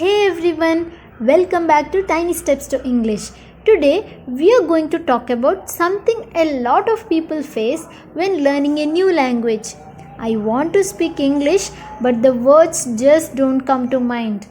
Hey everyone, welcome back to Tiny Steps to English. Today we are going to talk about something a lot of people face when learning a new language. I want to speak English, but the words just don't come to mind.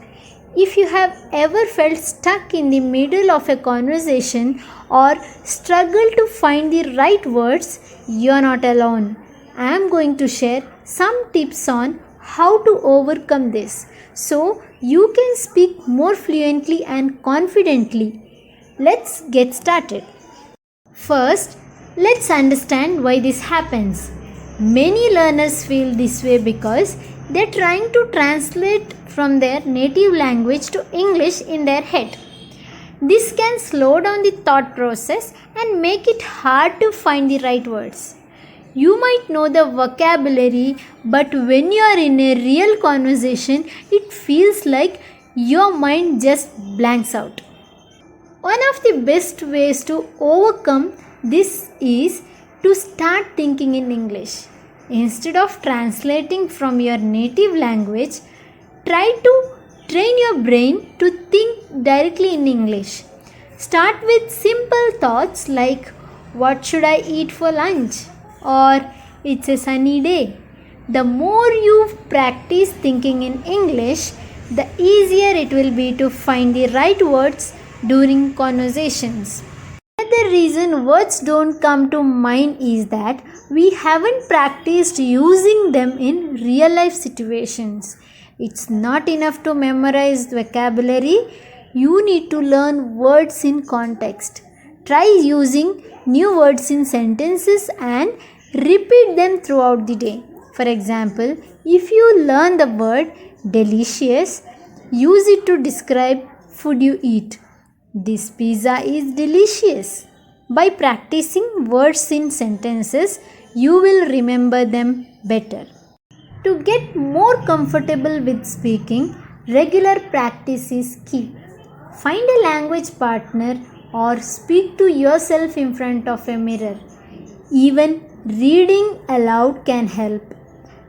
If you have ever felt stuck in the middle of a conversation or struggled to find the right words, you're not alone. I am going to share some tips on how to overcome this so you can speak more fluently and confidently. Let's get started. First, let's understand why this happens. Many learners feel this way because they're trying to translate from their native language to English in their head. This can slow down the thought process and make it hard to find the right words. You might know the vocabulary, but when you are in a real conversation, it feels like your mind just blanks out. One of the best ways to overcome this is to start thinking in English. Instead of translating from your native language, try to train your brain to think directly in English. Start with simple thoughts like, what should I eat for lunch? Or it's a sunny day. The more you practice thinking in English, the easier it will be to find the right words during conversations. Another reason words don't come to mind is that we haven't practiced using them in real life situations. It's not enough to memorize vocabulary. You need to learn words in context. Try using new words in sentences and repeat them throughout the day. For example, if you learn the word delicious, use it to describe food you eat. This pizza is delicious. By practicing words in sentences, you will remember them better. To get more comfortable with speaking, regular practice is key. Find a language partner or speak to yourself in front of a mirror. Even reading aloud can help.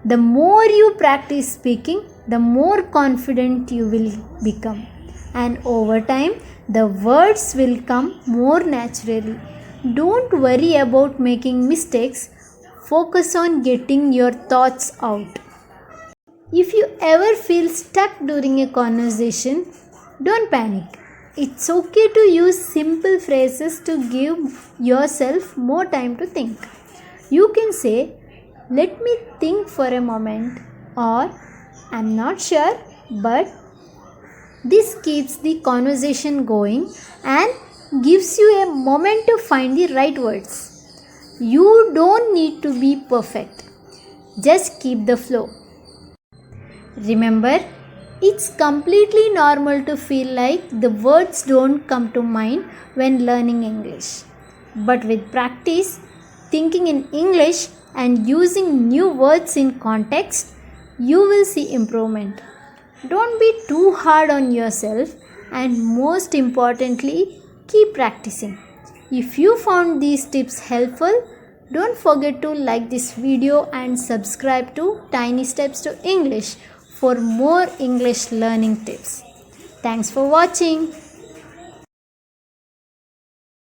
The more you practice speaking, the more confident you will become. And over time, the words will come more naturally. Don't worry about making mistakes. Focus on getting your thoughts out. If you ever feel stuck during a conversation, don't panic. It's okay to use simple phrases to give yourself more time to think. You can say, let me think for a moment, or I'm not sure, but this keeps the conversation going and gives you a moment to find the right words. You don't need to be perfect. Just keep the flow. Remember, it's completely normal to feel like the words don't come to mind when learning English. But with practice, thinking in English and using new words in context, you will see improvement. Don't be too hard on yourself, and most importantly, keep practicing. If you found these tips helpful, don't forget to like this video and subscribe to Tiny Steps to English for more English learning tips. Thanks for watching.